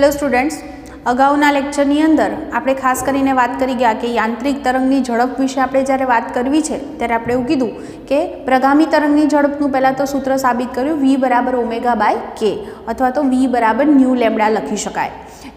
Hello students, अगाउना लेक्चरनी अंदर आपणे खास करीने बात करी गया कि यांत्रिक तरंगनी झड़प विषे आपणे ज्यारे बात करवी छे त्यारे आपणे एवुं कीधुं कि प्रगामी तरंगनी झड़पनुं पहेला तो सूत्र साबित कर्युं v बराबर ओमेगा बाय k अथवा तो v बराबर न्यू लेमडा लखी शकाय।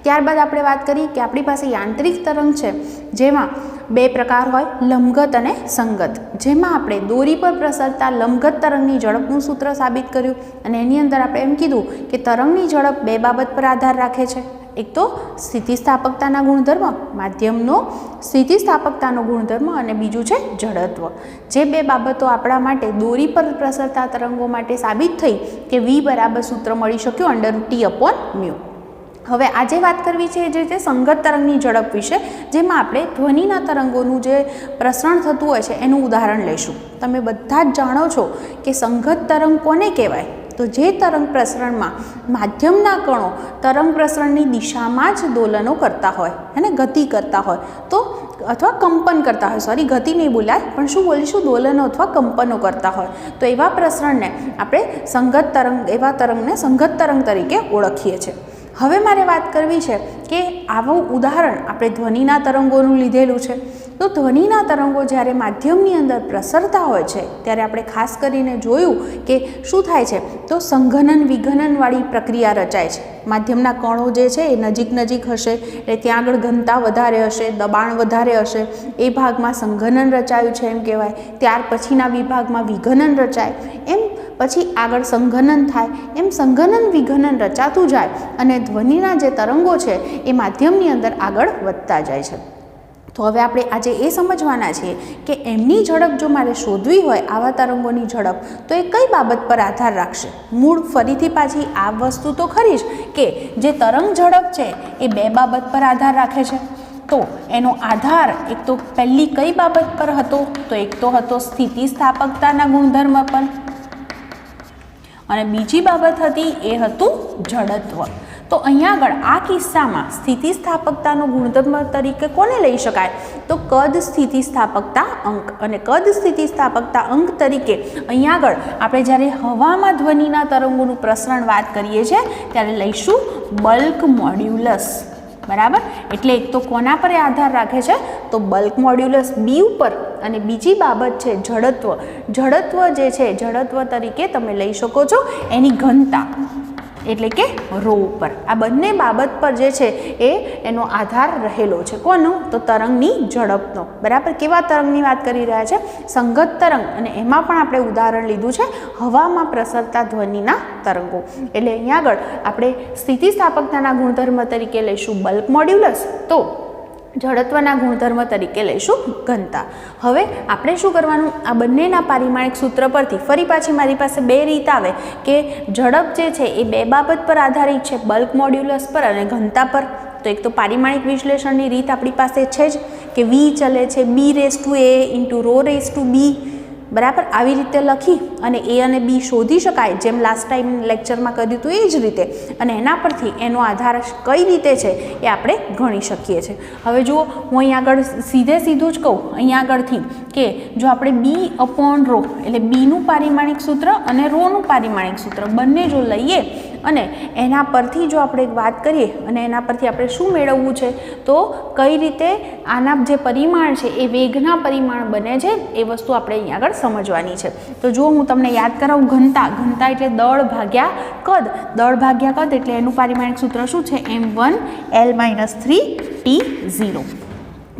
त्यारबाद आपणे बात करी कि आपणी पासे यांत्रिक तरंग छे जेमां बे प्रकार होय, लंबगत अने संगत। जेमां आपणे दोरी पर प्रसरता लंबगत तरंगनी झड़पनुं सूत्र साबित कर्युं अने एनी अंदर आपणे एम कीधुं कि तरंगनी झड़प बे बाबत पर आधार राखे छे। एक तो स्थितिस्थापकताना गुणधर्म, माध्यमनो स्थितिस्थापकतानो गुणधर्म अने बीजुं छे जड़त्व। जे बे बाबतो आपणा माटे दोरी पर प्रसरता तरंगो माटे साबित थई कि v बराबर सूत्र मळी शक्युं √t/μ। हवे आजे बात करवी छे जे रीते संगत तरंगनी झड़प विषे, जेमां आपणे ध्वनिना तरंगोनुं जे प्रसरण थतुं होय छे एनुं उदाहरण लईशुं। तमे बधा ज जाणो छो कि संगत तरंग कोने कहेवाय? तो जे तरंग प्रसरण में माध्यमना कणों तरंग प्रसरणनी दिशा में ज दोलनों करता होय, है गति करता होय तो अथवा कंपन करता होय, सॉरी गति नहीं बोलाय पण शुं बोलीशुं, दोलनों अथवा कंपनों करता होय तो एवा प्रसरण ने आपणे संगत तरंग, एवा तरंग ने संगत तरंग तरीके ओळखीए छीए। हवे मारे बात करवी छे कि आवुं उदाहरण आपणे ध्वनिना तरंगोनुं लीधेलुं छे। तो ध्वनिना तरंगो ज्यारे माध्यमनी अंदर प्रसरता होय छे त्यारे आपणे खास करीने जोयुं कि शुं थाय छे, तो संघनन विघननवाળી प्रक्रिया रचाय छे। माध्यमना कणो जे छे ए नजीक नजीक हशे એટલે ત્યાં આગળ ઘનતા વધારે હશે, દબાણ વધારે હશે, એ ભાગમાં સંઘનન રચાયું છે એમ કહેવાય। ત્યાર પછીના વિભાગમાં વિઘનન રચાય, એમ પછી આગળ સંઘનન થાય, એમ સંઘનન વિઘનન રચાતું જાય અને ધ્વનિના જે તરંગો છે એ માધ્યમની અંદર આગળ વધતા જાય છે। तो हवे आपणे आजे ए समझवाना छे कि एमनी झड़प जो मारे शोधवी होय आवा तरंगोनी झड़प तो ए कई बाबत पर आधार राखशे। मूळ फरीथी पाછી आ वस्तु तो खरी ज कि जे तरंग झड़प छे ए बे बाबत पर आधार राखे छे। तो एनो आधार एक तो पहली कई बाबत पर हतो, तो एक तो हतो स्थितिस्थापकताना गुणधर्म पर अने बीजी बाबत हती ए हतुं जड़त्व। तो अहींया आगळ आ किस्सामां स्थितिस्थापकतानो गुणधर्म तरीके कोने लई शकाय? तो कद स्थितिस्थापकता अंक। अने कद स्थितिस्थापकता अंक तरीके अहींया आगळ आपणे ज्यारे हवामां ध्वनिना तरंगोनुं प्रसरण वात करीए छे त्यारे लईशुं बल्क मॉड्यूलस। बराबर, एटले एक तो कोना पर आधार राखे छे? तो बल्क मॉड्यूलस बी उपर अने बीजी बाबत छे जड़त्व। जड़त्व जे छे जड़त्व तरीके तमे लई शको छो एनी घनता एटले के रो पर। आ बंने बाबत पर जे छे ए एनो आधार रहेलो छे। कोनो? तो तरंगनी झड़पनो। बराबर, केवा तरंगनी वात करी रह्या छे? संगत तरंग। अने एमां पण आपणे उदाहरण लीधुं छे हवामां प्रसरता ध्वनिना तरंगो। एटले अहींया आगळ आपणे स्थितिस्थापकताना गुणधर्म तरीके लईशुं बल्क मॉड्यूलस, तो जड़त्वना गुणधर्म तरीके लईशुं घनता। हवे आपणे शुं करवानुं? आ बंनेना पारिमाणिक सूत्र परथी फरी पाછી मारी पासे बे रीत आवे कि झड़प जे छे ए बे बाबत पर आधारित छे, बल्क मॉड्यूलस पर अने घनता पर। तो एक तो पारिमाणिक विश्लेषणनी रीत आपणी पासे छे ज कि v चले छे b⁴ इंटू ρ⁴b। बराबर, आवी रीते लखी अने ए अने बी शोधी शकाय, जेम लास्ट टाइम लेक्चर में कर्युं तो ए ज रीते। अने एना परथी एनो आधार कई रीते छे ए आपणे गणी शकीए छे। हवे जुओ, हुं अहीं आगळ सीधे सीधुं ज कहूं अहीं आगळथी कि जो आपणे b/ρ एटले बीनुं पारिमाणिक सूत्र अने रोनुं पारिमाणिक सूत्र बंने जो लईए अने एना परथी जो आपणे वात करीए अने एना परथी आपणे शुं मेळववुं छे, तो कई रीते आना जे परिमाण छे ए वेगना परिमाण बने छे ए वस्तु आपणे अहीं आगळ समझवानी छे। तो जो हूँ तमने याद करावुं, घनता, घनता एटले दळ भाग्या कद, दळ भाग्या कद एटले एनुं पारिमाणिक सूत्र शुं छे? m1l-3t0।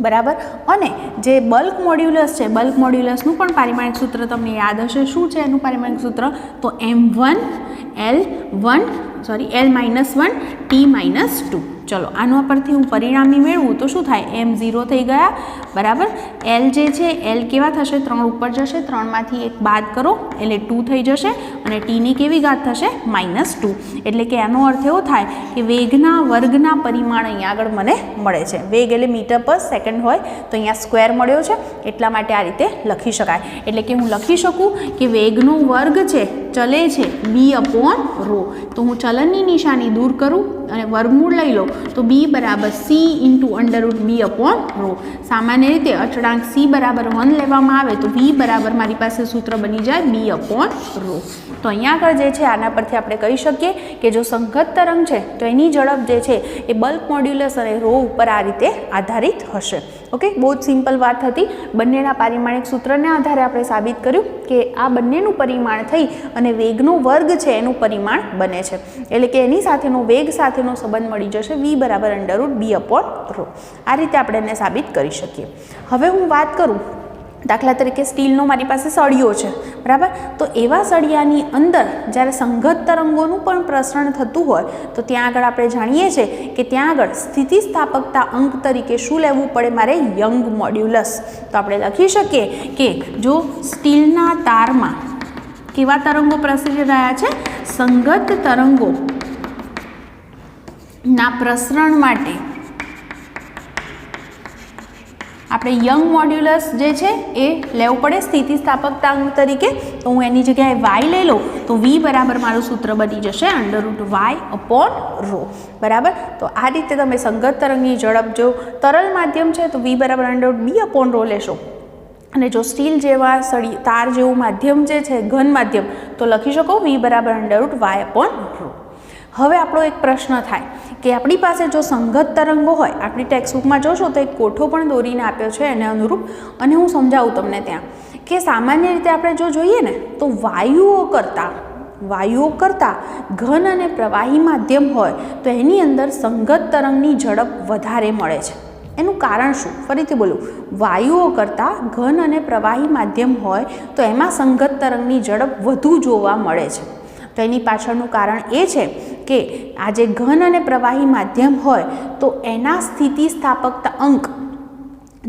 बराबर, अने जे बल्क मॉड्यूलस छे, बल्क मॉड्यूलसनुं पण पारिमाणिक सूत्र तमने याद हशे। शुं छे एनुं पारिमाणिक सूत्र? तो m1l-1t-2। चलो आना परथी हूँ परिणामी मेळवुं तो शुं थाय? m0 थई गया। बराबर, l जे छे l केवा थशे? 3 उपर जशे, 3 मांथी 1 बाद करो एटले 2 थई जशे अने t नी केवी घात थशे? -2। एटले के आनो अर्थ एवो थाय कि वेगना वर्गना परिमाण अहीं आगळ मने मळे छे। वेग एटले मीटर पर सेकंड होय तो अहींया स्क्वेर मळ्यो छे એટલા માટે આ રીતે લખી શકાય। એટલે કે હું લખી શકું કે વેગનો વર્ગ છે ચલે છે b/ρ। તો હું ચલનની નિશાની દૂર કરું અને વર્ગમૂળ લઈ લો તો b બરાબર c into under root b upon rho. સામાન્ય રીતે અચળાંક c બરાબર 1 લેવામાં આવે તો v બરાબર મારી પાસે સૂત્ર બની જાય b અપોન રો. તો અહીંયા આગળ જે છે આના પરથી આપણે કહી શકીએ કે જો સંગત તરંગ છે તો એની ઝડપ જે છે એ બલ્ક મોડ્યુલસ અને રો ઉપર આ રીતે આધારિત હશે. ઓકે, બહુ જ સિમ્પલ વાત હતી. બંનેના પારિમાણિક સૂત્રને આધારે આપણે સાબિત કર્યું કે આ બંનેનું પરિમાણ થઈ અને વેગનો વર્ગ છે એનું પરિમાણ બને છે, એટલે કે એની સાથેનો વેગ સાથેનો સંબંધ મળી જશે v બરાબર અંડરરૂટ b અપોન રો. આ રીતે આપણે એને સાબિત કરી શકીએ. હવે હું વાત કરું, દાખલા તરીકે સ્ટીલનો મારી પાસે સળિયો છે, બરાબર, તો એવા સળિયાની અંદર જ્યારે સંગત તરંગોનું પણ પ્રસરણ થતું હોય તો ત્યાં આગળ આપણે જાણીએ છીએ કે ત્યાં આગળ સ્થિતિસ્થાપકતા અંક તરીકે શું લેવું પડે મારે? Young modulus. તો આપણે લખી શકીએ કે જો સ્ટીલના તારમાં કેવા તરંગો પ્રસરી રહ્યા છે? સંગત તરંગો ના પ્રસરણ માટે આપણે યંગ મોડ્યુલસ જે છે એ લેવું પડે સ્થિતિસ્થાપકતા અંક તરીકે. તો હું એની જગ્યાએ y લઈ લઉં તો v બરાબર મારું સૂત્ર બની જશે અંડરરૂટ y અપોન રો. બરાબર, તો આ રીતે તમે સંગત તરંગની ઝડપ જો તરલ માધ્યમ છે તો v બરાબર અંડરરૂટ b અપોન રો લેશો, અને જો સ્ટીલ જેવા તાર જેવું માધ્યમ જે છે ઘન માધ્યમ તો લખી શકો v બરાબર અંડરરૂટ y અપોન રો. હવે આપણો એક પ્રશ્ન થાય કે આપણી પાસે જો સંગત તરંગો હોય, આપણી ટેક્સ્ટબુકમાં જોશો તો એક કોઠો પણ દોરીને આપ્યો છે એને અનુરૂપ, અને હું સમજાવું તમને ત્યાં કે સામાન્ય રીતે આપણે જો જોઈએ ને તો વાયુઓ કરતાં ઘન અને પ્રવાહી માધ્યમ હોય તો એની અંદર સંગત તરંગની ઝડપ વધારે મળે છે. એનું કારણ શું? ફરીથી બોલું, વાયુઓ કરતાં ઘન અને પ્રવાહી માધ્યમ હોય તો એમાં સંગત તરંગની ઝડપ વધુ જોવા મળે છે. તો એની પાછળનું કારણ એ છે કે આ જે ઘન અને પ્રવાહી માધ્યમ હોય તો એના સ્થિતિસ્થાપકતા અંક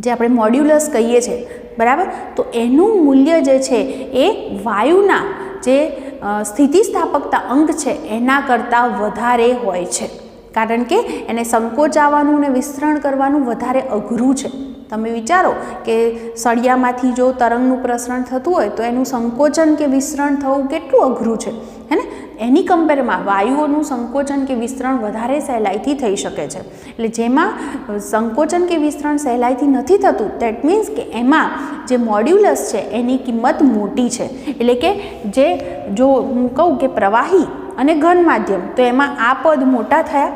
જે આપણે મોડ્યુલસ કહીએ છીએ, બરાબર, તો એનું મૂલ્ય જે છે એ વાયુના જે સ્થિતિસ્થાપકતા અંક છે એના કરતાં વધારે હોય છે, કારણ કે એને સંકોચાવાનું અને વિસ્તરણ કરવાનું વધારે અઘરું છે. તમે વિચારો કે સળિયામાંથી જો તરંગનું પ્રસરણ થતું હોય તો એનું સંકોચન કે વિસ્તરણ થવું કેટલું અઘરું છે, હે ને? એની કમ્પેરમાં વાયુઓનું સંકોચન કે વિસ્તરણ વધારે સહેલાઈથી થઈ શકે છે. એટલે જેમાં સંકોચન કે વિસ્તરણ સહેલાઈથી નથી થતું, દેટ મીન્સ કે એમાં જે મોડ્યુલસ છે એની કિંમત મોટી છે. એટલે કે જે જો હું કહું કે પ્રવાહી અને ઘન માધ્યમ તો એમાં આ પદ મોટા થયા,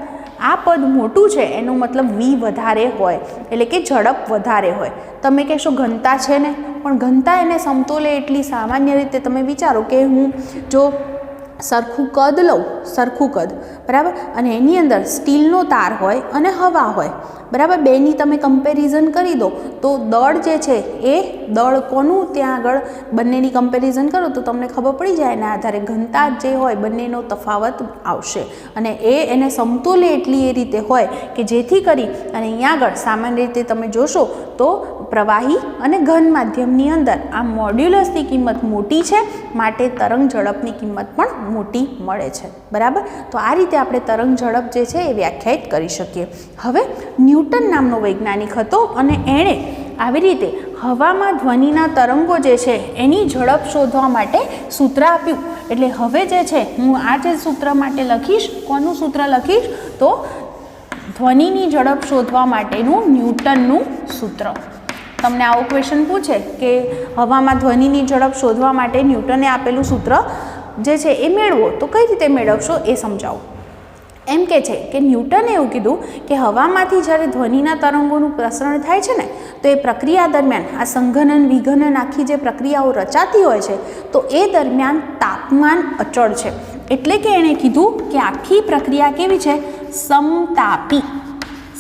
આ પદ મોટું છે એનો મતલબ v વધારે હોય, એટલે કે ઝડપ વધારે હોય. તમે કહેશો ઘનતા છે ને, પણ ઘનતા એને સમતોલે એટલી સામાન્ય રીતે તમે વિચારો કે હું જો સરખું કદ લઉં, બરાબર, અને એની અંદર સ્ટીલનો તાર હોય અને હવા હોય, બરાબર, બેની તમે કમ્પેરિઝન કરી દો તો દળ જે છે એ દળ કોનું ત્યાં આગળ બંનેની કમ્પેરિઝન કરો તો તમને ખબર પડી જાય, એના આધારે ઘનતા જે હોય બંનેનો તફાવત આવશે, અને એને સમતોલે એટલી એ રીતે હોય કે જેથી કરી અને અહીંયા આગળ સામાન્ય રીતે તમે જોશો તો પ્રવાહી અને ઘન માધ્યમની અંદર આ મોડ્યુલસની કિંમત મોટી છે, માટે તરંગ ઝડપની કિંમત પણ મોટી મળે છે. બરાબર, તો આ રીતે આપણે તરંગ ઝડપ જે છે એ વ્યાખ્યાયિત કરી શકીએ. હવે ન્યૂટન નામનો વૈજ્ઞાનિક હતો અને એણે આવી રીતે હવામાં ધ્વનિના તરંગો જે છે એની ઝડપ શોધવા માટે સૂત્ર આપ્યું. એટલે હવે જે છે હું આ જે સૂત્ર માટે લખીશ, કોનું સૂત્ર લખીશ? તો ધ્વનિની ઝડપ શોધવા માટેનું ન્યૂટનનું સૂત્ર. તમને આવો ક્વેશ્ચન પૂછે કે હવામાં ધ્વનિની ઝડપ શોધવા માટે ન્યૂટને આપેલું સૂત્ર જે છે એ મેળવો, તો કઈ રીતે મેળવશો એ સમજાવો. એમ કે છે કે ન્યૂટને એવું કીધું કે હવામાંથી જ્યારે ધ્વનિના તરંગોનું પ્રસરણ થાય છે ને તો એ પ્રક્રિયા દરમિયાન આ સંઘનન વિઘનન આખી જે પ્રક્રિયાઓ રચાતી હોય છે તો એ દરમિયાન તાપમાન અચળ છે. એટલે કે એણે કીધું કે આખી પ્રક્રિયા કેવી છે?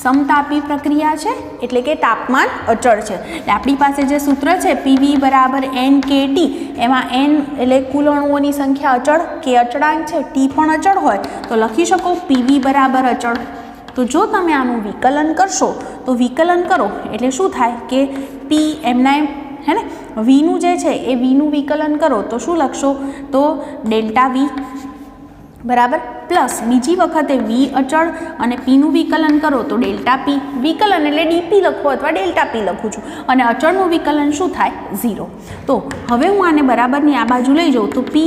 સમતાપી પ્રક્રિયા છે, એટલે કે તાપમાન અચળ છે. એટલે આપણી પાસે જે સૂત્ર છે PV બરાબર NKT, એમાં N એટલે કુલ અણુઓની સંખ્યા અચળ, K અચળાંક છે, T પણ અચળ હોય તો લખી શકો PV બરાબર અચળ. તો જો તમે આનું વિકલન કરશો તો વિકલન કરો એટલે શું થાય કે P એમના એમ, હે ને, Vનું જે છે એ Vનું વિકલન કરો તો શું લખશો? તો ડેલ્ટા V બરાબર પ્લસ બીજી વખતે V અચળ અને Pનું વિકલન કરો તો ડેલ્ટા P. વિકલન એટલે DP લખો અથવા ડેલ્ટા P લખું છું, અને અચળનું વિકલન શું થાય? 0. તો હવે હું આને બરાબરની આ બાજુ લઈ જાઉં તો P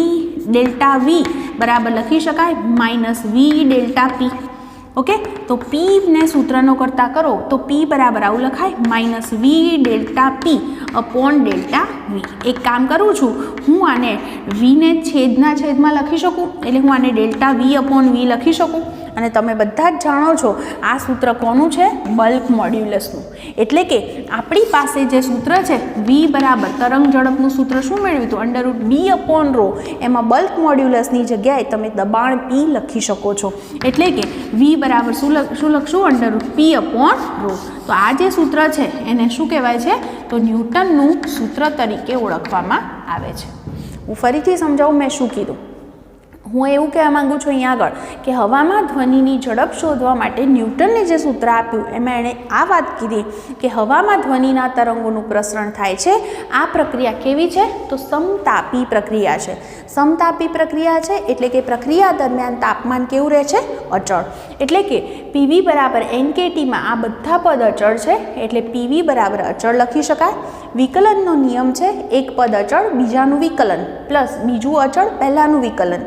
ડેલ્ટા V બરાબર લખી શકાય minus V delta P. Okay, તો પી ને સૂત્રનો કરતા કરો તો પી બરાબર આવું લખાય minus V delta P upon delta V. એક કામ કરું છું, હું આને વીને છેદના છેદમાં લખી શકું, એટલે હું આને ડેલ્ટા વી અપોન વી લખી શકું. અને તમે બધા જ જાણો છો આ સૂત્ર કોનું છે? બલ્ક મોડ્યુલસનું. એટલે કે આપણી પાસે જે સૂત્ર છે વી બરાબર તરંગ ઝડપનું સૂત્ર શું મેળવ્યું હતું? Under root D upon rho. એમાં બલ્ક મોડ્યુલસની જગ્યાએ તમે દબાણ પી લખી શકો છો. એટલે કે વી બરાબર શું લખશું? અંડર રૂટ પી અપોન રો. તો આ જે સૂત્ર છે એને શું કહેવાય છે? તો ન્યૂટનનું સૂત્ર તરીકે ઓળખવામાં આવે છે. હું ફરીથી સમજાવું મેં શું કીધું. હું એવું કહેવા માગું છું અહીંયા આગળ કે હવામાં ધ્વનિની ઝડપ શોધવા માટે ન્યૂટને જે સૂત્ર આપ્યું એમાં એણે આ વાત કીધી કે હવામાં ધ્વનિના તરંગોનું પ્રસરણ થાય છે. આ પ્રક્રિયા કેવી છે? તો સમતાપી પ્રક્રિયા છે. સમતાપી પ્રક્રિયા છે એટલે કે પ્રક્રિયા દરમિયાન તાપમાન કેવું રહે છે? અચળ. એટલે કે પીવી બરાબર એનકેટીમાં આ બધા પદ અચળ છે એટલે પીવી બરાબર અચળ લખી શકાય. વિકલનનો નિયમ છે એક પદ અચળ બીજાનું વિકલન પ્લસ બીજું અચળ પહેલાંનું વિકલન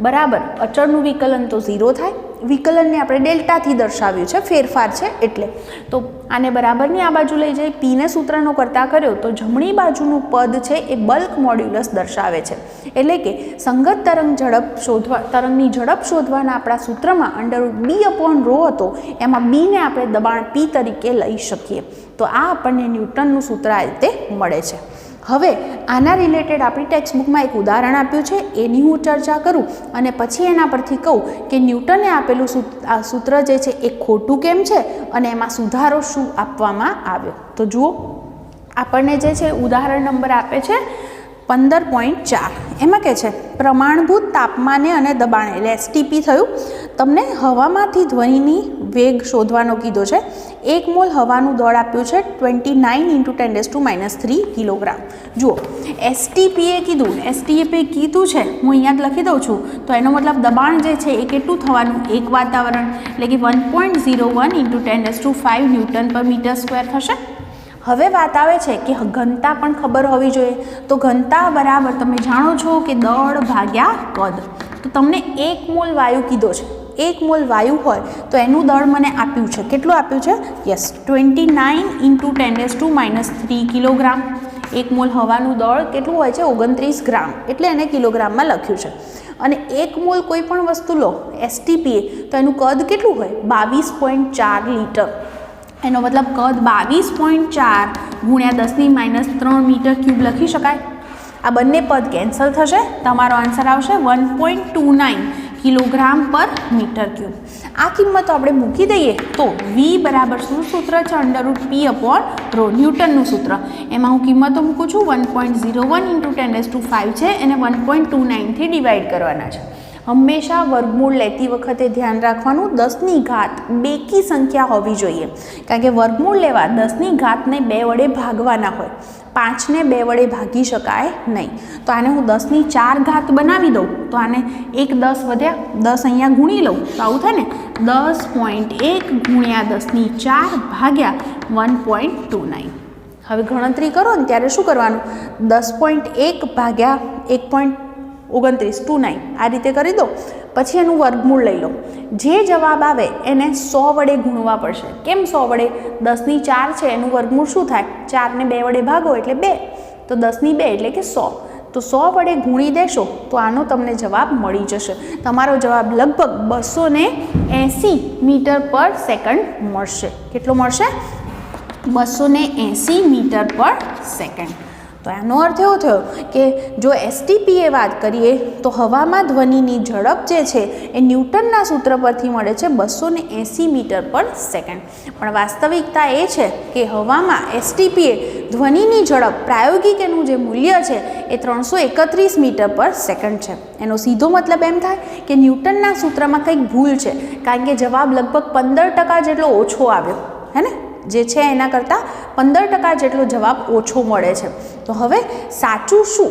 બરાબર અચળનું વિકલન તો 0 થાય. વિકલનને આપણે ડેલ્ટાથી દર્શાવ્યું છે, ફેરફાર છે એટલે. તો આને બરાબરની આ બાજુ લઈ જઈ પીને સૂત્રનો કરતા કર્યો તો જમણી બાજુનું પદ છે એ બલ્ક મોડ્યુલસ દર્શાવે છે. એટલે કે સંગત તરંગની ઝડપ શોધવાના આપણા સૂત્રમાં અંડર બી અપોન રો હતો, એમાં બીને આપણે દબાણ પી તરીકે લઈ શકીએ. તો આ આપણને ન્યૂટનનું સૂત્ર આ રીતે મળે છે. હવે આના રિલેટેડ આપણી ટેક્સ્ટબુકમાં એક ઉદાહરણ આપ્યું છે, એની હું ચર્ચા કરું અને પછી એના પરથી કહું કે ન્યૂટને આપેલું સૂત્ર જે છે એ ખોટું કેમ છે અને એમાં સુધારો શું આપવામાં આવ્યો. તો જુઓ, આપણને જે છે ઉદાહરણ નંબર આપે છે 15.4. એમાં કહે છે પ્રમાણભૂત તાપમાને અને દબાણે એટલે એસટીપી થયું. તમને હવામાંથી ધ્વનિની વેગ શોધવાનો કીધો છે. 1 મોલ હવાનું દળ આપ્યું છે 29 × 10⁻³ કિલોગ્રામ. જુઓ, એસટીપીએ કીધું, એસટીપીએ કીધું છે હું અહીંયા જ લખી દઉં છું. તો એનો મતલબ દબાણ જે છે એ કેટલું થવાનું? એક વાતાવરણ એટલે કે 1.01 × 10⁵ Nm/m² થશે. હવે વાત આવે છે કે ઘનતા પણ ખબર હોવી જોઈએ. તો ઘનતા બરાબર તમે જાણો છો કે દળ ભાગ્યા કદ. તો તમને 1 મોલ વાયુ કીધો છે. 1 મોલ વાયુ હોય તો એનું દળ મને આપ્યું છે. કેટલું આપ્યું છે? Yes, 29 × 10⁻³ kilogram. 1 મોલ હવાનું દળ કેટલું હોય છે? 29 ગ્રામ. એટલે એને કિલોગ્રામમાં લખ્યું છે. અને 1 મોલ કોઈ પણ વસ્તુ લો એસટીપીએ તો એનું કદ કેટલું હોય? 22.4 લીટર. એનો મતલબ કદ 22.4 × 10⁻³ મીટર³ લખી શકાય. આ બંને પદ કેન્સલ થશે. તમારો આન્સર આવશે 1.29 kg/m³. આ કિંમતો આપણે મૂકી દઈએ તો વી બરાબર શું સૂત્ર છે? અંડર રૂટ પી અપોન રો, ન્યૂટનનું સૂત્ર. એમાં હું કિંમતો મૂકું છું 1.01 × 10⁵ છે એને 1.29 થી ડિવાઈડ કરવાના છે. હંમેશા વર્ગમૂળ લેતી વખતે ધ્યાન રાખવાનું 10ની ઘાત બેકી સંખ્યા હોવી જોઈએ. કારણ કે વર્ગમૂળ લેવા 10ની ઘાતને 2 વડે ભાગવાના હોય. 5ને 2 વડે ભાગી શકાય નહીં. તો આને હું 10ની 4 ઘાત બનાવી દઉં તો આને 1 10 વધ્યા, 10 અહીંયા ગુણી લઉં તો આવું થાય ને 10.1 × 10⁴ ભાગ્યા 1.29. હવે ગણતરી કરો ને ત્યારે શું કરવાનું? 10.1 ભાગ્યા 1.29 આ રીતે કરી દો. પછી એનું વર્ગમૂળ લઈ લો. જે જવાબ આવે એને 100 વડે ગુણવા પડશે. કેમ 100 વડે? 10ની 4 છે એનું વર્ગમૂળ શું થાય? 4ને 2 વડે ભાગો એટલે 2. તો 10ની 2 એટલે કે 100. તો 100 વડે ગુણી દેશો તો આનો તમને જવાબ મળી જશે. તમારો જવાબ લગભગ 280 મીટર/સેકન્ડ મળશે. કેટલો મળશે? 280 મીટર/સેકન્ડ. તો આનો અર્થ એવો થયો કે જો એસટીપીએ વાત કરીએ તો હવામાં ધ્વનિની ઝડપ જે છે એ ન્યૂટનના સૂત્ર પરથી મળે છે 280 મીટર/સેકન્ડ. પણ વાસ્તવિકતા એ છે કે હવામાં એસટીપીએ ધ્વનિની ઝડપ પ્રાયોગિક એનું જે મૂલ્ય છે એ 331 મીટર/સેકન્ડ છે. એનો સીધો મતલબ એમ થાય કે ન્યૂટનના સૂત્રમાં કંઈક ભૂલ છે, કારણ કે જવાબ લગભગ 15% જેટલો ઓછો આવ્યો હે ને, જે છે એના કરતાં 15% જેટલો જવાબ ઓછો મળે છે. તો હવે સાચું શું?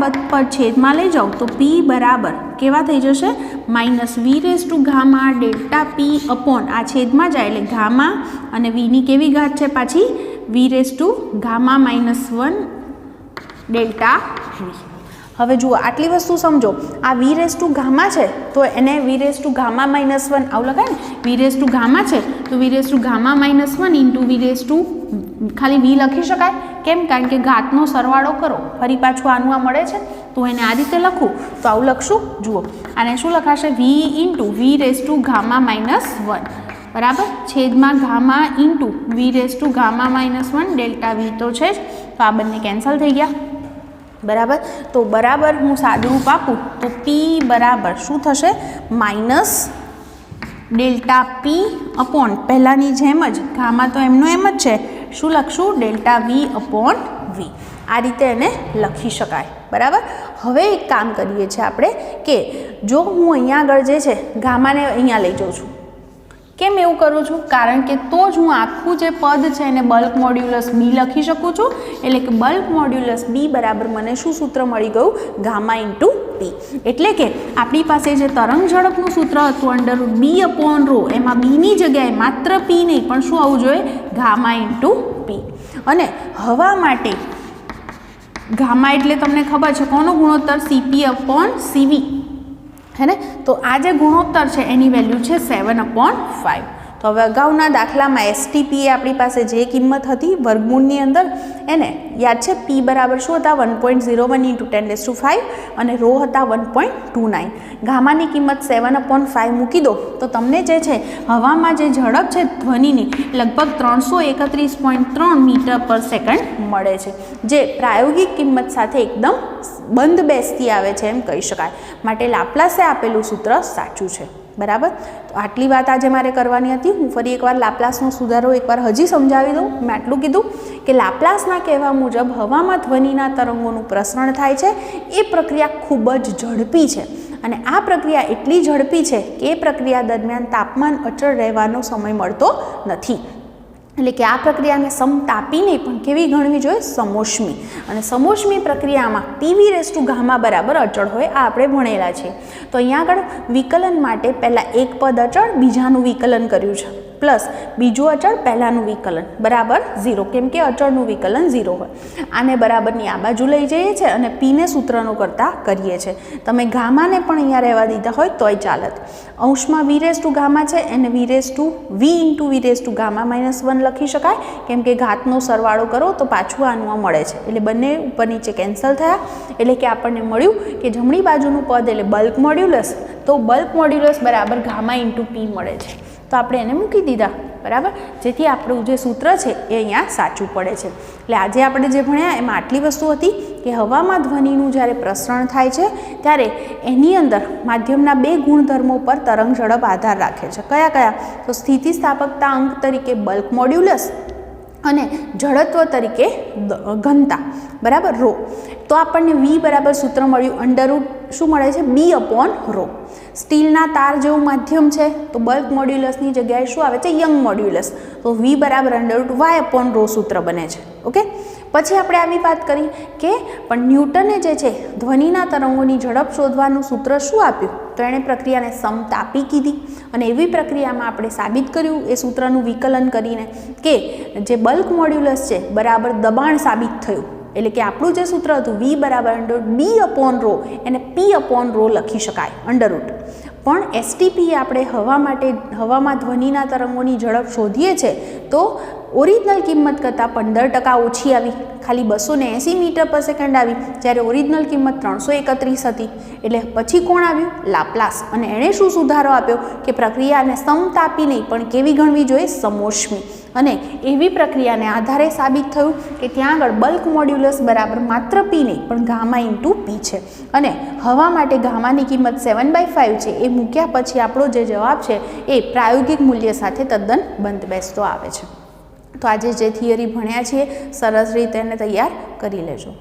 પદ છેદમાં લઈ જાઓ તો p બરાબર કેવા થઈ જશે minus V raise to gamma delta P upon આ છેદમાં જાય એટલે ગામા અને વીની કેવી ઘાત છે પાછી V raise to gamma -1 delta V. હવે જુઓ આટલી વસ્તુ સમજો, આ વી રેસ ટુ ગામા છે તો એને વી રેસ ટુ ગામા -1 આવું લખાય ને, વી રેસ ટુ ગામા છે તો V raise to gamma -1 into V raise to ખાલી વી લખી શકાય. કેમ? કારણ કે ઘાતનો સરવાળો કરો, ફરી પાછું આનું આ મળે છે તો એને આ રીતે લખું તો આવું લખશું. જુઓ આને શું લખાશે V into V raise to gamma -1 બરાબર છેદમાં gamma into V raise to gamma -1 delta V તો છે જ, તો આ બંને કેન્સલ થઈ ગયા બરાબર. તો બરાબર હું સાદુરૂપ આપું તો પી બરાબર શું થશે માઇનસ ડેલ્ટા પી અપોન પહેલાંની જેમ જ ગામા તો એમનો એમ જ છે, શું લખશું ડેલ્ટા વી અપોન વી. આ રીતે એને લખી શકાય બરાબર. હવે એક કામ કરીએ છીએ આપણે કે જો હું અહીંયા આગળ જે છે ગામાને અહીંયા લઈ જાઉં છું. કેમ એવું કરું છું? કારણ કે તો જ હું આખું જે પદ છે એને બલ્ક મોડ્યુલસ બી લખી શકું છું. એટલે કે બલ્ક મોડ્યુલસ બી બરાબર મને શું સૂત્ર મળી ગયું ગામા ઇન્ટુ પી. એટલે કે આપણી પાસે જે તરંગ ઝડપનું સૂત્ર હતું અંડરરૂટ બી અપોન રો, એમાં બીની જગ્યાએ માત્ર પી નહીં પણ શું આવવું જોઈએ ગામા ઇન્ટુ પી. અને હવા માટે ગામા એટલે તમને ખબર છે કોનો ગુણોત્તર સીપી અપોન સીવી હે ને, તો આ જે ગુણોત્તર છે એની વેલ્યુ છે 7/5. તો હવે અગાઉના દાખલામાં એસટીપી આપણી પાસે જે કિંમત હતી વર્ગમૂળની અંદર એને યાદ છે પી બરાબર શું હતા 1.01 ઇન્ટુ 10⁵ અને રો હતા 1.29. ગામાની કિંમત 7/5 મૂકી દો તો તમને જે છે હવામાં જે ઝડપ છે ધ્વનિની લગભગ 331.3 મીટર પર સેકન્ડ મળે છે, જે પ્રાયોગિક કિંમત સાથે એકદમ બંધ બેસતી આવે છે એમ કહી શકાય. માટે લાપ્લાસે આપેલું સૂત્ર સાચું છે બરાબર. તો આટલી વાત આજે મારે કરવાની હતી. હું ફરી એકવાર લાપ્લાસનો સુધારો એકવાર હજી સમજાવી દઉં. મેં આટલું કીધું કે લાપ્લાસના કહેવા મુજબ હવામાં ધ્વનિના તરંગોનું પ્રસરણ થાય છે એ પ્રક્રિયા ખૂબ જ ઝડપી છે અને આ પ્રક્રિયા એટલી ઝડપી છે કે એ પ્રક્રિયા દરમિયાન તાપમાન અચળ રહેવાનો સમય મળતો નથી. એટલે કે આ પ્રક્રિયાને સમતાપી નહીં પણ કેવી ગણવી જોઈએ સમોષ્મી. અને સમોષ્મી પ્રક્રિયામાં પીવી રેસ ટુ ગામા બરાબર અચળ હોય આ આપણે ભણેલા છે. તો અહીંયા આગળ વિકલન માટે પહેલાં એક પદ અચળ બીજાનું વિકલન કર્યું છે પ્લસ બીજું અચળ પહેલાંનું વિકલન બરાબર 0, કેમ કે અચળનું વિકલન 0 હોય. આને બરાબરની આ બાજુ લઈ જઈએ છીએ અને પીને સૂત્રનો કરતાં કરીએ છીએ. તમે ગામાને પણ અહીંયા રહેવા દીધા હોય તોય ચાલત. અંશમાં વી રેઝ ટુ ગામા છે એને વી રેઝ ટુ ગામા -1 લખી શકાય, કેમ કે ઘાતનો સરવાળો કરો તો પાછું આનું મળે છે, એટલે બંને ઉપર નીચે કેન્સલ થયા. એટલે કે આપણને મળ્યું કે જમણી બાજુનું પદ એટલે બલ્ક મોડ્યુલસ, તો બલ્ક મોડ્યુલસ બરાબર ગામા ઇન્ટુ પી મળે છે. તો આપણે એને મૂકી દીધા બરાબર, જેથી આપણું જે સૂત્ર છે એ અહીંયા સાચું પડે છે. એટલે આજે આપણે જે ભણ્યા એમાં આટલી વસ્તુ હતી કે હવામાં ધ્વનિનું જ્યારે પ્રસરણ થાય છે ત્યારે એની અંદર માધ્યમના 2 ગુણધર્મો પર તરંગ ઝડપ આધાર રાખે છે. કયા કયા? તો સ્થિતિસ્થાપકતા અંક તરીકે બલ્ક મોડ્યુલસ અને જડત્વ તરીકે ઘનતા બરાબર રો. તો આપણને વી બરાબર સૂત્ર મળ્યું √ શું મળે છે? B/ρ. સ્ટીલના તાર જેવું માધ્યમ છે તો બલ્ક મોડ્યુલસની જગ્યાએ શું આવે છે? Young modulus. તો વી બરાબર √y/ρ સૂત્ર બને છે. ઓકે, પછી આપણે આવી વાત કરી કે પણ ન્યૂટને જે છે ધ્વનિના તરંગોની ઝડપ શોધવાનું સૂત્ર શું આપ્યું? તો એણે પ્રક્રિયાને સમતાપી કીધી અને એવી પ્રક્રિયામાં આપણે સાબિત કર્યું એ સૂત્રનું વિકલન કરીને કે જે બલ્ક મોડ્યુલસ છે બરાબર દબાણ સાબિત થયું. એટલે કે આપણું જે સૂત્ર હતું વી બરાબર B/ρ એને P/ρ લખી શકાય √ પણ એસટીપી આપણે હવામાં ધ્વનિના તરંગોની ઝડપ શોધીએ છીએ તો ઓરિજિનલ કિંમત કરતાં 15% ઓછી આવી, ખાલી 280 મીટર પર સેકન્ડ આવી, જ્યારે ઓરિજિનલ કિંમત 331 હતી. એટલે પછી કોણ આવ્યું? લાપ્લાસ. અને એણે શું સુધારો આપ્યો કે પ્રક્રિયાને સમતાપી નહીં પણ કેવી ગણવી જોઈએ? સમોષ્મી. અને એવી પ્રક્રિયાને આધારે સાબિત થયું કે ત્યાં આગળ બલ્ક મોડ્યુલસ બરાબર માત્ર પી નહીં પણ ગામા ઇન્ટુ પી છે. અને હવા માટે ગામાની કિંમત 7/5 છે. એ મૂક્યા પછી આપણો જે જવાબ છે એ પ્રાયોગિક મૂલ્ય સાથે તદ્દન બંધ બેસતો આવે છે. તો આજે જે થિયરી ભણ્યા છીએ સરસ રીતે એને તૈયાર કરી લેજો.